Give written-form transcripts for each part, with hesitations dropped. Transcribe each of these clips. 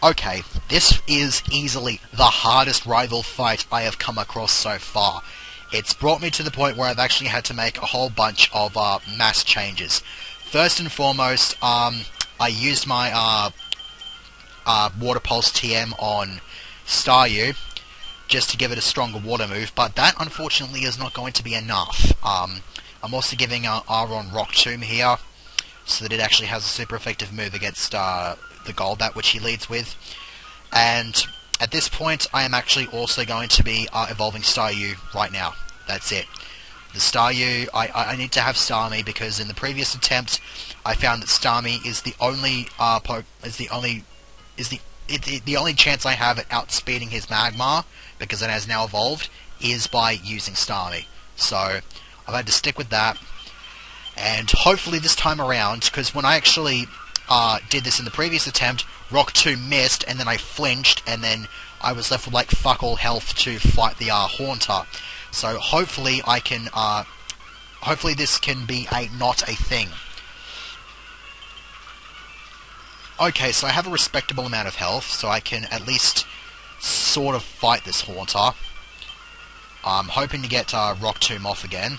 Okay, this is easily the hardest rival fight I have come across so far. It's brought me to the point where I've actually had to make a whole bunch of mass changes. First and foremost, I used my Water Pulse TM on Staryu just to give it a stronger water move, but that unfortunately is not going to be enough. I'm also giving R on Rock Tomb here, so that it actually has a super effective move against the Golbat, which he leads with. And at this point, I am actually also going to be evolving Staryu right now. That's it. The Staryu, I need to have Starmie because in the previous attempt, I found that Starmie is the only the only chance I have at outspeeding his Magmar, because it has now evolved, is by using Starmie. So I've had to stick with that. And hopefully this time around, because when I actually did this in the previous attempt, Rock 2 missed, and then I flinched, and then I was left with like fuck all health to fight the Haunter. So hopefully I can, hopefully this can be not a thing. Okay, so I have a respectable amount of health, so I can at least sort of fight this Haunter. I'm hoping to get Rock Tomb off again.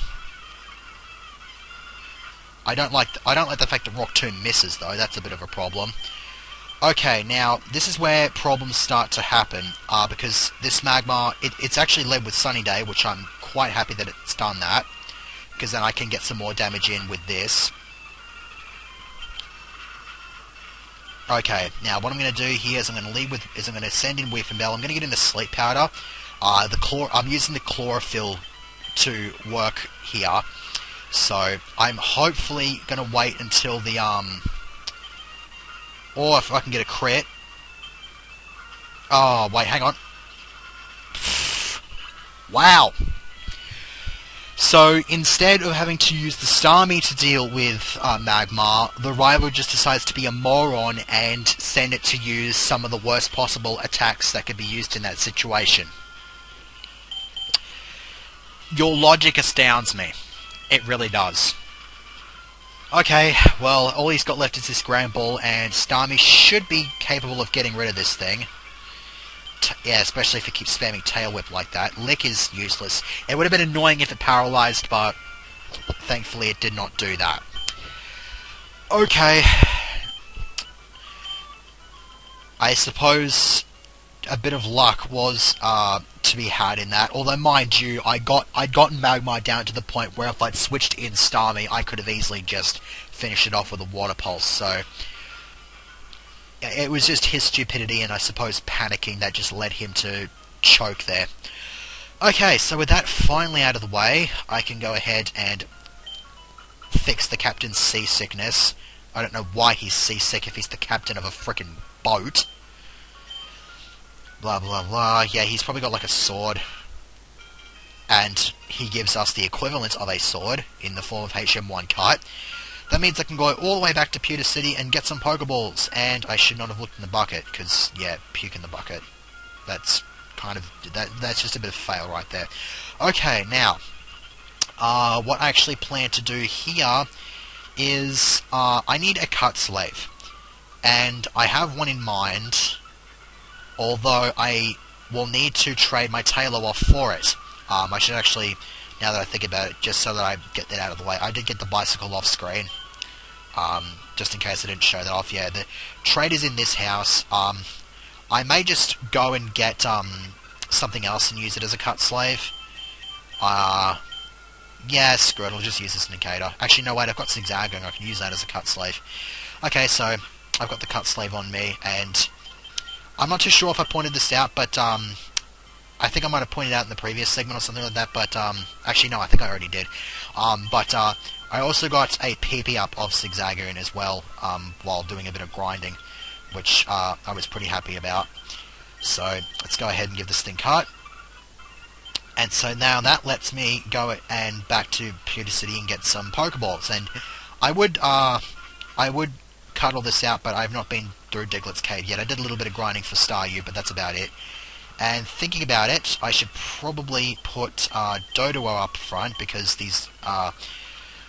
I don't like the fact that Rock Tomb misses though. That's a bit of a problem. Okay, now this is where problems start to happen because this Magmar it's actually led with Sunny Day, which I'm quite happy that it's done that, because then I can get some more damage in with this. Okay, now what I'm going to do here is I'm going to send in Weepinbell. I'm going to get into Sleep Powder. I'm using the Chlorophyll to work here. So I'm hopefully going to wait until the or if I can get a crit. Oh wait, hang on. Wow. So instead of having to use the Starmie to deal with Magmar, the rival just decides to be a moron and send it to use some of the worst possible attacks that could be used in that situation. Your logic astounds me. It really does. Okay, well, all he's got left is this Grand Ball, and Starmie should be capable of getting rid of this thing. Yeah, especially if it keeps spamming Tail Whip like that. Lick is useless. It would have been annoying if it paralyzed, but thankfully it did not do that. Okay. I suppose a bit of luck was to be had in that. Although, mind you, I'd gotten Magmar down to the point where if I'd switched in Starmie, I could have easily just finished it off with a Water Pulse. So it was just his stupidity and I suppose panicking that just led him to choke there. Okay, so with that finally out of the way, I can go ahead and fix the captain's seasickness. I don't know why he's seasick if he's the captain of a frickin' boat. Blah blah blah. Yeah, he's probably got like a sword. And he gives us the equivalent of a sword in the form of HM1 Kite. That means I can go all the way back to Pewter City and get some Pokeballs. And I should not have looked in the bucket, because, yeah, puke in the bucket. That's kind of... That's just a bit of a fail right there. Okay, now, what I actually plan to do here is I need a cut slave. And I have one in mind, although I will need to trade my Taillow off for it. I should actually, now that I think about it, just so that I get that out of the way, I did get the bicycle off screen, just in case I didn't show that off. Yeah, the trade is in this house. I may just go and get something else and use it as a cut slave. Yeah, screw it, I'll just use this indicator. Actually, no, wait, I've got Zigzagging, I can use that as a cut slave. Okay, so I've got the cut slave on me, and I'm not too sure if I pointed this out, but I think I might have pointed out in the previous segment or something like that, but actually no, I think I already did. But I also got a PP up of Zigzagging as well while doing a bit of grinding, which I was pretty happy about. So let's go ahead and give this thing cut. And so now that lets me go and back to Pewter City and get some Pokeballs. And I would cut all this out, but I've not been through Diglett's Cave yet. I did a little bit of grinding for Staryu, but that's about it. And thinking about it, I should probably put Doduo up front, because these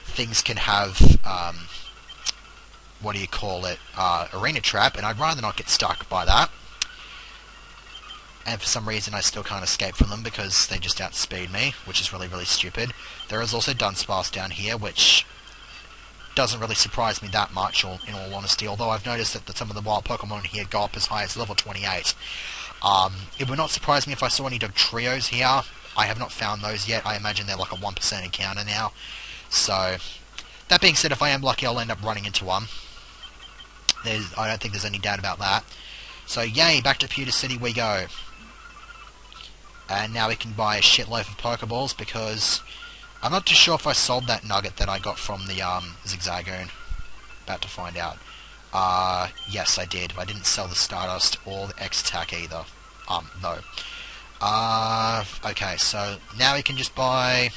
things can have, what do you call it, Arena Trap, and I'd rather not get stuck by that. and for some reason I still can't escape from them because they just outspeed me, which is really, really stupid. There is also Dunsparce down here, which doesn't really surprise me that much, or in all honesty, although I've noticed that some of the wild Pokemon here go up as high as level 28. It would not surprise me if I saw any Dugtrios here. I have not found those yet. I imagine they're like a 1% encounter now. So, that being said, if I am lucky, I'll end up running into one. I don't think there's any doubt about that. So, yay, back to Pewter City we go. And now we can buy a shitload of Pokeballs, because I'm not too sure if I sold that nugget that I got from the Zigzagoon. About to find out. Yes, I did. I didn't sell the Stardust or the X-Tac either. No. Okay, so now we can just buy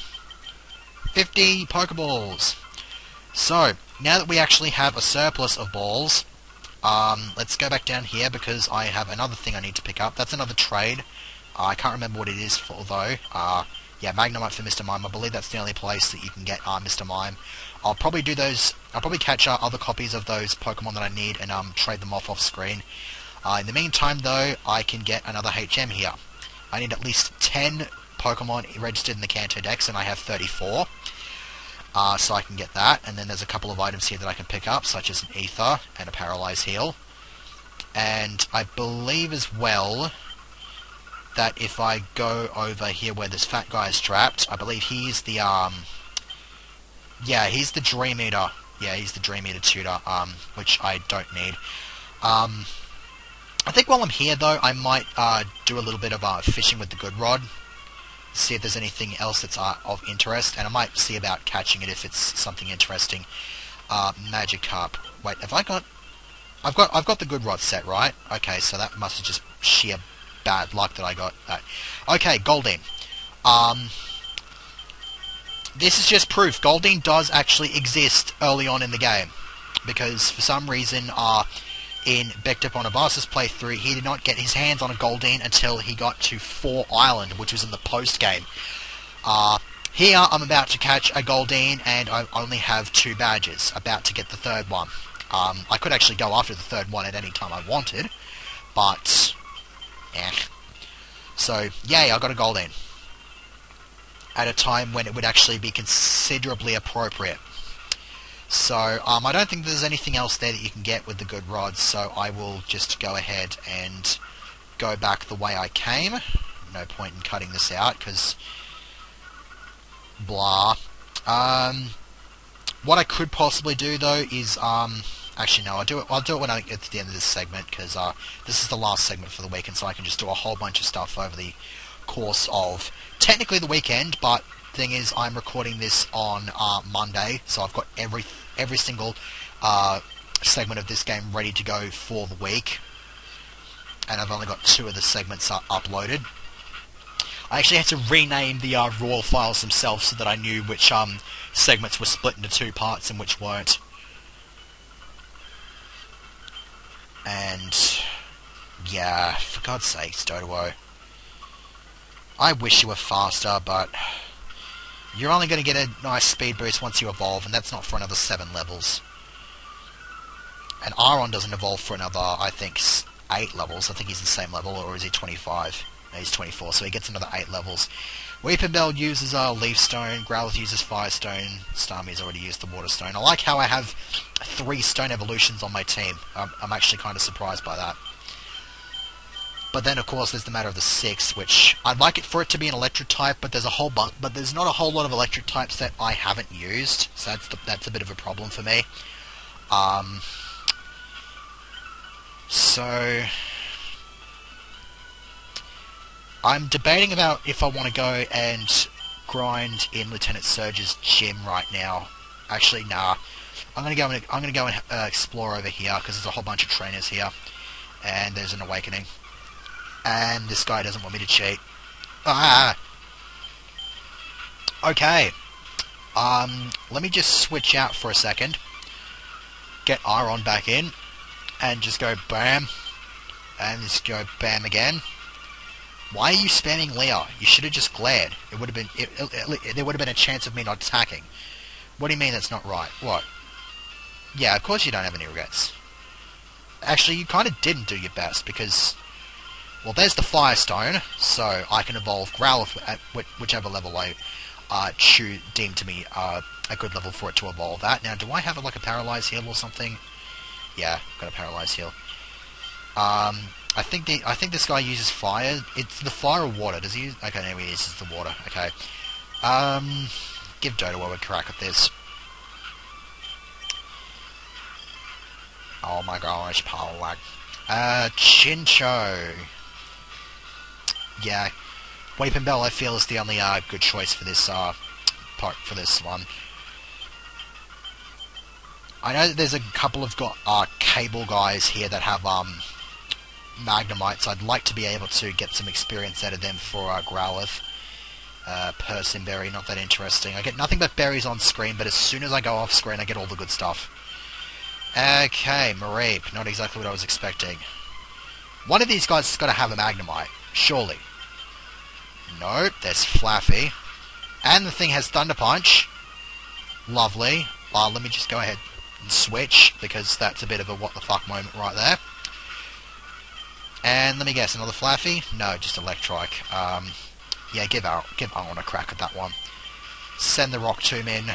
50 Pokeballs. So, now that we actually have a surplus of balls, let's go back down here because I have another thing I need to pick up. That's another trade. I can't remember what it is for, though. Yeah, Magnemite for Mr. Mime. I believe that's the only place that you can get Mr. Mime. I'll probably do those. I'll probably catch other copies of those Pokemon that I need and trade them off screen. In the meantime, though, I can get another HM here. I need at least 10 Pokemon registered in the Kanto Dex, and I have 34. So I can get that. And then there's a couple of items here that I can pick up, such as an Ether and a Paralyze Heal. And I believe as well that if I go over here where this fat guy is trapped, I believe he's the, yeah, he's the Dream Eater. Yeah, he's the Dream Eater tutor, which I don't need. I think while I'm here, though, I might do a little bit of fishing with the Good Rod. See if there's anything else that's of interest, and I might see about catching it if it's something interesting. Magikarp. Wait, have I got... I've got the Good Rod set, right? Okay, so that must have just sheer bad luck that I got that. Okay, Goldeen. This is just proof. Goldeen does actually exist early on in the game. Because for some reason, in Bector Bonabas's playthrough, he did not get his hands on a Goldeen until he got to 4 Island, which was in the post-game. Here, I'm about to catch a Goldeen, and I only have 2 badges. About to get the 3rd one. I could actually go after the 3rd one at any time I wanted, but... So, yay, I got a Goldeen. At a time when it would actually be considerably appropriate. So, I don't think there's anything else there that you can get with the Good Rod, so I will just go ahead and go back the way I came. No point in cutting this out, because... blah. What I could possibly do, though, is... actually, no, I'll do it when I get to the end of this segment, because this is the last segment for the weekend, so I can just do a whole bunch of stuff over the course of, technically the weekend, but thing is, I'm recording this on Monday, so I've got every single segment of this game ready to go for the week, and I've only got 2 of the segments uploaded. I actually had to rename the raw files themselves so that I knew which segments were split into 2 parts and which weren't. And, yeah, for God's sakes, Doduo. I wish you were faster, but you're only going to get a nice speed boost once you evolve, and that's not for another 7 levels. And Aron doesn't evolve for another, I think, 8 levels. I think he's the same level, or is he 25? No, he's 24, so he gets another 8 levels. Weepinbell uses Leaf Stone, Growlithe uses Fire Stone, Starmie's already used the Water Stone. I like how I have 3 Stone evolutions on my team. I'm actually kind of surprised by that. But then, of course, there's the matter of the 6, which I'd like it for it to be an Electric type, but there's not a whole lot of Electric types that I haven't used, so that's a bit of a problem for me. So I'm debating about if I want to go and grind in Lieutenant Surge's gym right now. Actually, nah. I'm gonna go and explore over here because there's a whole bunch of trainers here, and there's an awakening. And this guy doesn't want me to cheat. Okay. Let me just switch out for a second. Get Aron back in, and just go bam, and just go bam again. Why are you spamming Leo? You should have just glared. It would have been. There would have been a chance of me not attacking. What do you mean that's not right? What? Yeah, of course you don't have any regrets. Actually, you kind of didn't do your best, because Well, there's the Firestone, so I can evolve Growlithe at whichever level I deem to be a good level for it to evolve at. Now, do I have like a Paralyze Heal or something? Yeah, got a Paralyze Heal. I think this guy uses fire. It's the fire or water. Does he use... Okay, no, he uses the water. Okay. Give Dodo a crack at this. Oh my gosh, power lag. Chincho. Yeah. Weeping Bell, I feel, is the only good choice for this for this one. I know that there's a couple of cable guys here that have Magnemites. I'd like to be able to get some experience out of them for Growlithe. Persimberry, not that interesting. I get nothing but berries on screen, but as soon as I go off screen, I get all the good stuff. Okay, Mareep, not exactly what I was expecting. One of these guys has got to have a Magnemite, surely. Nope, there's Flaffy. And the thing has Thunder Punch. Lovely. Let me just go ahead and switch, because that's a bit of a what the fuck moment right there. And let me guess, another Flaffy? No, just Electrike. Yeah, give Owen a crack at that one. Send the Rock Tomb in.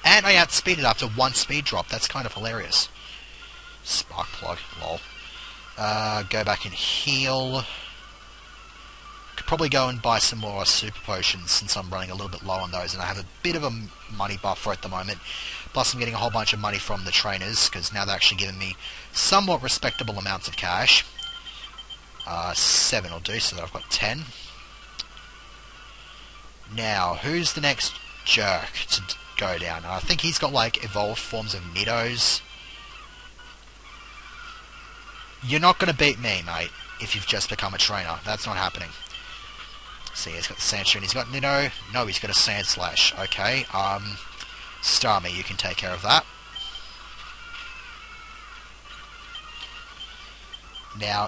And I outspeed it after 1 speed drop. That's kind of hilarious. Spark Plug, lol. Go back and heal. Could probably go and buy some more Super Potions since I'm running a little bit low on those, and I have a bit of a money buffer at the moment. Plus I'm getting a whole bunch of money from the trainers, because now they're actually giving me somewhat respectable amounts of cash. 7 will do, so that I've got 10. Now, who's the next jerk to go down? I think he's got, like, evolved forms of Nidos. You're not going to beat me, mate, if you've just become a trainer. That's not happening. See, he's got the Sandshrew, he's got Nido. No, he's got a Sandslash. Okay, Starmie, you can take care of that. Now,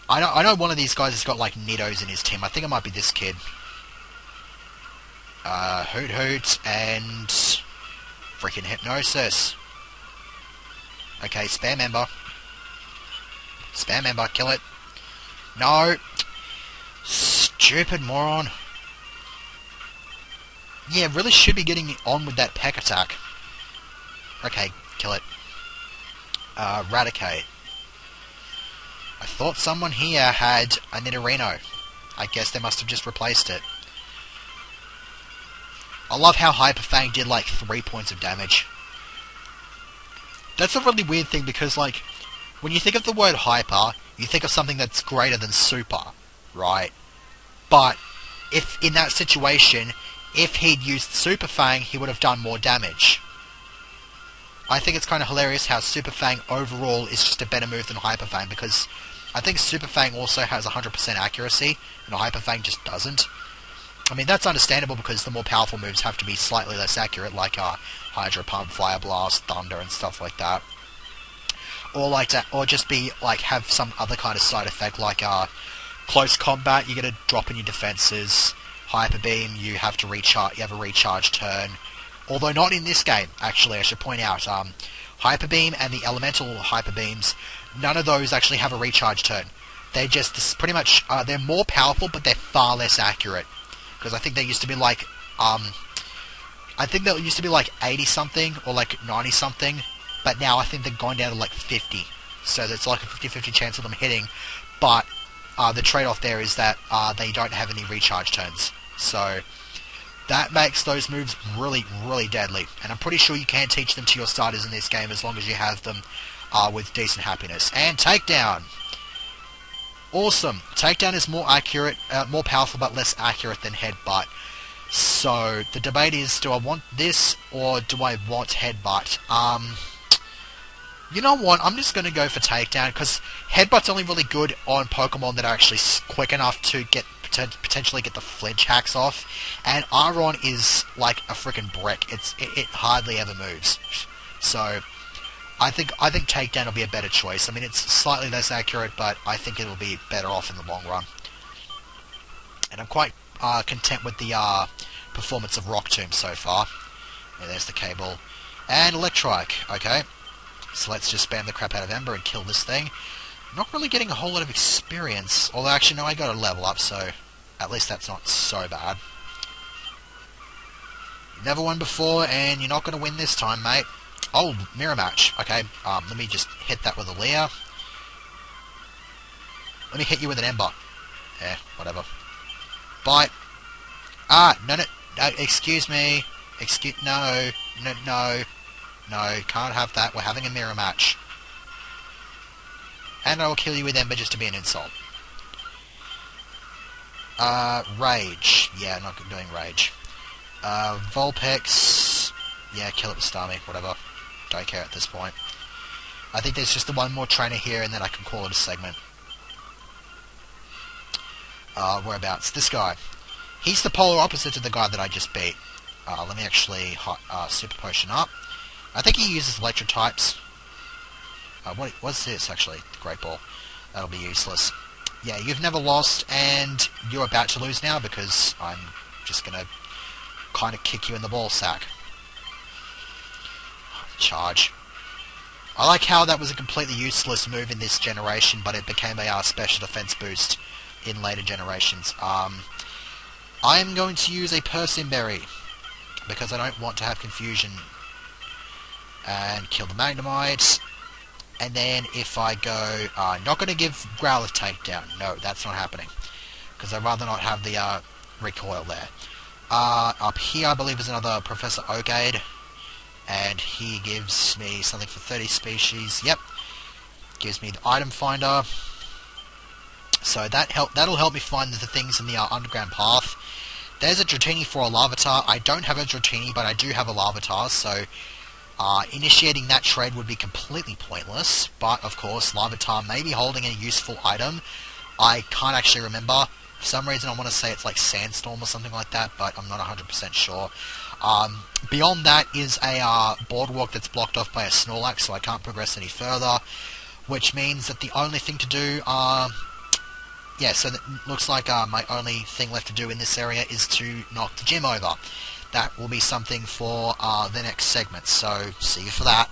I know one of these guys has got, like, Nidos in his team. I think it might be this kid. Hoot Hoot and freaking Hypnosis. Okay, spare member. Spare member, kill it. No! Stupid moron. Yeah, really should be getting on with that peck attack. Okay, kill it. Raticate. I thought someone here had a Nidorino. I guess they must have just replaced it. I love how Hyper Fang did like 3 points of damage. That's a really weird thing because, like, when you think of the word Hyper, you think of something that's greater than Super, right? But if in that situation, if he'd used Super Fang, he would have done more damage. I think it's kind of hilarious how Super Fang overall is just a better move than Hyper Fang, because I think Super Fang also has 100% accuracy, and Hyper Fang just doesn't. I mean, that's understandable because the more powerful moves have to be slightly less accurate, like Hydro Pump, Fire Blast, Thunder, and stuff like that. Or just be like have some other kind of side effect, like close combat. You get a drop in your defenses. Hyper Beam, you have to recharge. You have a recharge turn. Although not in this game, actually, I should point out. Hyper Beam and the Elemental Hyper Beams, none of those actually have a recharge turn. They just pretty much they're more powerful, but they're far less accurate. Because I think they used to be like, I think they used to be like 80 something or like 90 something, but now I think they're going down to like 50. So there's like a 50-50 chance of them hitting. But the trade-off there is that they don't have any recharge turns. So that makes those moves really, really deadly. And I'm pretty sure you can teach them to your starters in this game as long as you have them with decent happiness. And Takedown! Awesome. Takedown is more accurate, more powerful but less accurate than Headbutt. So the debate is, do I want this or do I want Headbutt? You know what? I'm just going to go for Takedown because Headbutt's only really good on Pokemon that are actually quick enough to potentially get the flinch hacks off. And Aron is like a freaking brick. It hardly ever moves. So I think Takedown will be a better choice. I mean, it's slightly less accurate, but I think it'll be better off in the long run. And I'm quite content with the performance of Rock Tomb so far. Yeah, there's the cable. And Electrike, okay. So let's just spam the crap out of Ember and kill this thing. Not really getting a whole lot of experience. Although, actually, no, I got a level up, so at least that's not so bad. Never won before, and you're not going to win this time, mate. Oh, mirror match. Okay, let me just hit that with a Leer. Let me hit you with an Ember. Eh, whatever. Bite. Ah, no, excuse me. No, can't have that. We're having a mirror match. And I will kill you with Ember just to be an insult. Rage. Yeah, not doing Rage. Vulpix. Yeah, kill it with Starmie, whatever. Don't care at this point. I think there's just the one more trainer here and then I can call it a segment. Whereabouts? This guy. He's the polar opposite to the guy that I just beat. Let me actually Super Potion up. I think he uses Electro types. What's this, actually? The Great Ball. That'll be useless. Yeah, you've never lost, and you're about to lose now because I'm just going to kind of kick you in the ball sack. Charge. I like how that was a completely useless move in this generation, but it became a special defense boost in later generations. I am going to use a Persimmon Berry because I don't want to have confusion. And kill the Magnemite. And then if I go... not going to give Growlithe takedown. No, that's not happening. Because I'd rather not have the recoil there. Up here I believe is another Professor Oakade. And he gives me something for 30 species. Yep. Gives me the item finder. So that'll help me find the things in the underground path. There's a Dratini for a Larvitar. I don't have a Dratini, but I do have a Larvitar, so initiating that trade would be completely pointless. But, of course, Larvitar may be holding a useful item. I can't actually remember. For some reason, I want to say it's like Sandstorm or something like that, but I'm not 100% sure. Beyond that is a boardwalk that's blocked off by a Snorlax, so I can't progress any further. Which means that the only thing to do... yeah, so it looks like my only thing left to do in this area is to knock the gym over. That will be something for the next segment, so see you for that.